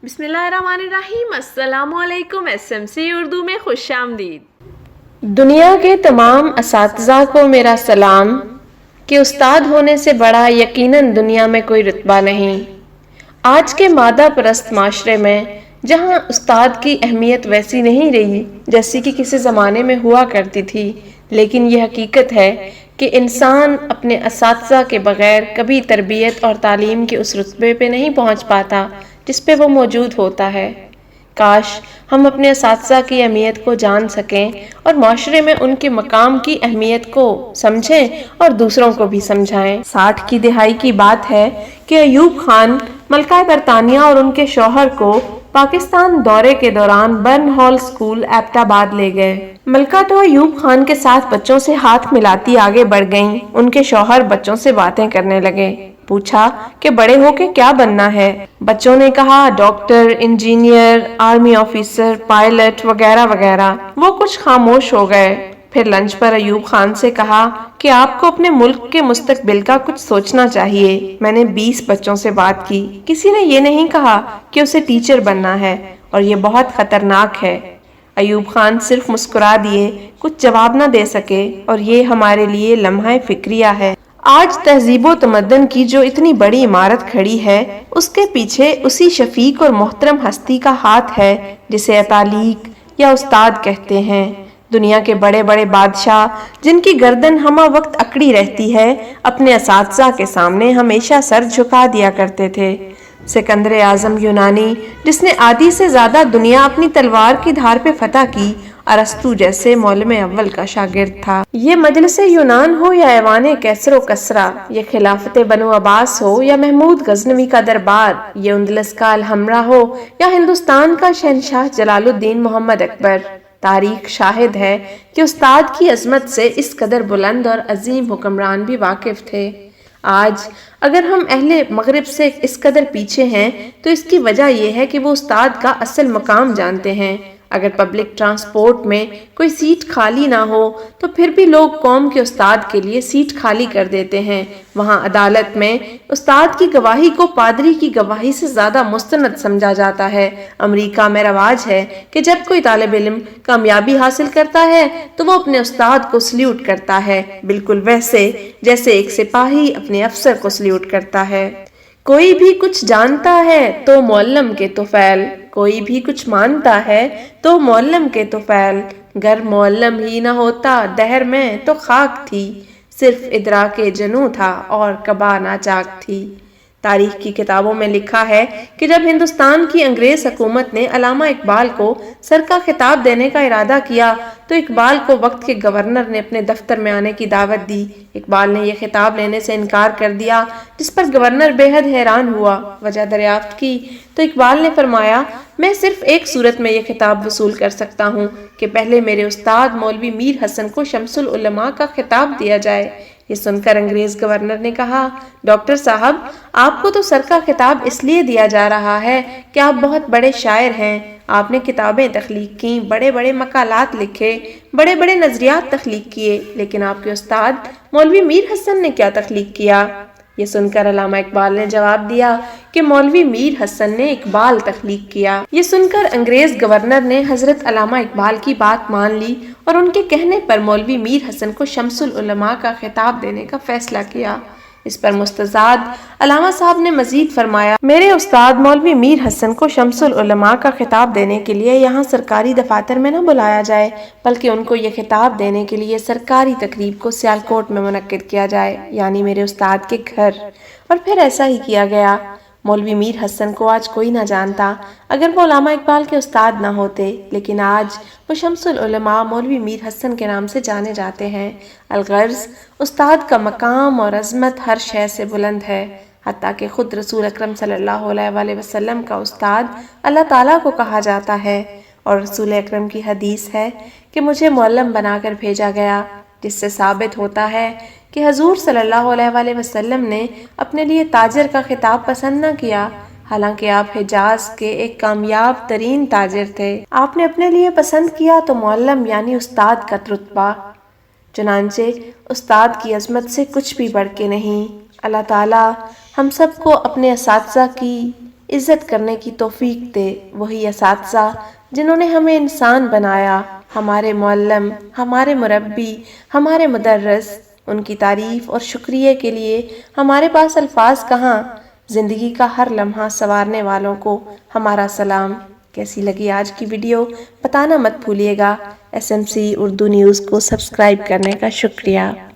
بسم اللہ الرحمن الرحیم۔ السلام علیکم۔ SMC اردو میں خوش آمدید۔ دنیا کے تمام اساتذہ کو میرا سلام کہ استاد ہونے سے بڑا یقیناً دنیا میں کوئی رتبہ نہیں۔ آج کے مادہ پرست معاشرے میں جہاں استاد کی اہمیت ویسی نہیں رہی جیسی کہ کسی زمانے میں ہوا کرتی تھی، لیکن یہ حقیقت ہے کہ انسان اپنے اساتذہ کے بغیر کبھی تربیت اور تعلیم کے اس رتبے پہ نہیں پہنچ پاتا جس پہ وہ موجود ہوتا ہے۔ کاش ہم اپنے اساتذہ کی اہمیت کو جان سکیں اور معاشرے میں ان کے مقام کی اہمیت کو سمجھیں اور دوسروں کو بھی سمجھائیں۔ 60 کی دہائی کی بات ہے کہ ایوب خان ملکہ برطانیہ اور ان کے شوہر کو پاکستان دورے کے دوران برن ہال اسکول ایبٹ آباد لے گئے۔ ملکہ تو ایوب خان کے ساتھ بچوں سے ہاتھ ملاتی آگے بڑھ گئیں۔ ان کے شوہر بچوں سے باتیں کرنے لگے۔ پوچھا کہ بڑے ہو کے کیا بننا ہے؟ بچوں نے کہا doctor, engineer, army officer, pilot وغیرہ وغیرہ۔ وہ کچھ خاموش ہو گئے۔ پھر لنچ پر ایوب خان سے کہا کہ آپ کو اپنے ملک کے مستقبل کا کچھ سوچنا چاہیے۔ میں نے 20 بچوں سے بات کی، کسی نے یہ نہیں کہا کہ اسے ٹیچر بننا ہے اور یہ بہت خطرناک ہے۔ ایوب خان صرف مسکرا دیے، کچھ جواب نہ دے سکے، اور یہ ہمارے لیے لمحہ فکریہ ہے۔ آج تہذیب و تمدن کی جو اتنی بڑی عمارت کھڑی ہے، اس کے پیچھے اسی شفیق اور محترم ہستی کا ہاتھ ہے جسے عطالق یا استاد کہتے ہیں۔ دنیا کے بڑے بڑے بادشاہ جن کی گردن ہمہ وقت اکڑی رہتی ہے، اپنے اساتذہ کے سامنے ہمیشہ سر جھکا دیا کرتے تھے۔ سکندر اعظم یونانی جس نے آدھی سے زیادہ دنیا اپنی تلوار کی دھار پہ فتح کی، ارسطو جیسے معلم اول کا شاگرد تھا۔ یہ مجلس یونان ہو یا ایوان کیسر و کسریٰ، یہ خلافت بنو عباس ہو یا محمود غزنوی کا دربار، یہ اندلس کا الحمرا ہو یا ہندوستان کا شہنشاہ جلال الدین محمد اکبر، تاریخ شاہد ہے کہ استاد کی عظمت سے اس قدر بلند اور عظیم حکمران بھی واقف تھے۔ آج اگر ہم اہل مغرب سے اس قدر پیچھے ہیں تو اس کی وجہ یہ ہے کہ وہ استاد کا اصل مقام جانتے ہیں۔ اگر پبلک ٹرانسپورٹ میں کوئی سیٹ خالی نہ ہو تو پھر بھی لوگ قوم کے استاد کے لیے سیٹ خالی کر دیتے ہیں۔ وہاں عدالت میں استاد کی گواہی کو پادری کی گواہی سے زیادہ مستند سمجھا جاتا ہے۔ امریکہ میں رواج ہے کہ جب کوئی طالب علم کامیابی حاصل کرتا ہے تو وہ اپنے استاد کو سلیوٹ کرتا ہے، بالکل ویسے جیسے ایک سپاہی اپنے افسر کو سلیوٹ کرتا ہے۔ کوئی بھی کچھ جانتا ہے تو معلم کے طفیل، کوئی بھی کچھ مانتا ہے تو معلم کے طفیل۔ گر معلم ہی نہ ہوتا دہر میں تو خاک تھی، صرف ادراک جنوں تھا اور قبا ناچاک تھی۔ تاریخ کی کتابوں میں لکھا ہے کہ جب ہندوستان کی انگریز حکومت نے علامہ اقبال کو سر کا خطاب دینے کا ارادہ کیا تو اقبال کو وقت کے گورنر نے اپنے دفتر میں آنے کی دعوت دی۔ اقبال نے یہ خطاب لینے سے انکار کر دیا، جس پر گورنر بے حد حیران ہوا۔ وجہ دریافت کی تو اقبال نے فرمایا میں صرف ایک صورت میں یہ خطاب وصول کر سکتا ہوں کہ پہلے میرے استاد مولوی میر حسن کو شمس العلماء کا خطاب دیا جائے۔ یہ سن کر انگریز گورنر نے کہا ڈاکٹر صاحب، آپ کو تو سر کا خطاب اس لیے دیا جا رہا ہے کہ آپ بہت بڑے شاعر ہیں، آپ نے کتابیں تخلیق کی، بڑے بڑے مقالات لکھے، بڑے بڑے نظریات تخلیق کیے، لیکن آپ کے استاد مولوی میر حسن نے کیا تخلیق کیا؟ یہ سن کر علامہ اقبال نے جواب دیا کہ مولوی میر حسن نے اقبال تخلیق کیا۔ یہ سن کر انگریز گورنر نے حضرت علامہ اقبال کی بات مان لی اور ان کے کہنے پر مولوی میر حسن کو شمس العلماء کا خطاب دینے کا فیصلہ کیا۔ اس پر مستزاد علامہ صاحب نے مزید فرمایا میرے استاد مولوی میر حسن کو شمس العلماء کا خطاب دینے کے لیے یہاں سرکاری دفاتر میں نہ بلایا جائے، بلکہ ان کو یہ خطاب دینے کے لیے سرکاری تقریب کو سیالکوٹ میں منعقد کیا جائے، یعنی میرے استاد کے گھر۔ اور پھر ایسا ہی کیا گیا۔ مولوی میر حسن کو آج کوئی نہ جانتا اگر وہ علامہ اقبال کے استاد نہ ہوتے، لیکن آج وہ شمس العلماء مولوی میر حسن کے نام سے جانے جاتے ہیں۔ الغرض استاد کا مقام اور عظمت ہر شے سے بلند ہے، حتیٰ کہ خود رسول اکرم صلی اللہ علیہ وآلہ وسلم کا استاد اللہ تعالیٰ کو کہا جاتا ہے، اور رسول اکرم کی حدیث ہے کہ مجھے معلم بنا کر بھیجا گیا، جس سے ثابت ہوتا ہے کہ حضور صلی اللہ علیہ وآلہ وسلم نے اپنے لیے تاجر کا خطاب پسند نہ کیا، حالانکہ آپ حجاز کے ایک کامیاب ترین تاجر تھے۔ آپ نے اپنے لیے پسند کیا تو معلم یعنی استاد کا رتبہ۔ چنانچہ استاد کی عظمت سے کچھ بھی بڑھ کے نہیں۔ اللہ تعالیٰ ہم سب کو اپنے اساتذہ کی عزت کرنے کی توفیق دے۔ وہی اساتذہ جنہوں نے ہمیں انسان بنایا، ہمارے معلم، ہمارے مربی، ہمارے مدرس، ان کی تعریف اور شکریہ کے لیے ہمارے پاس الفاظ کہاں۔ زندگی کا ہر لمحہ سنوارنے والوں کو ہمارا سلام۔ کیسی لگی آج کی ویڈیو بتانا مت بھولیے گا۔ SMC اردو نیوز کو سبسکرائب کرنے کا شکریہ۔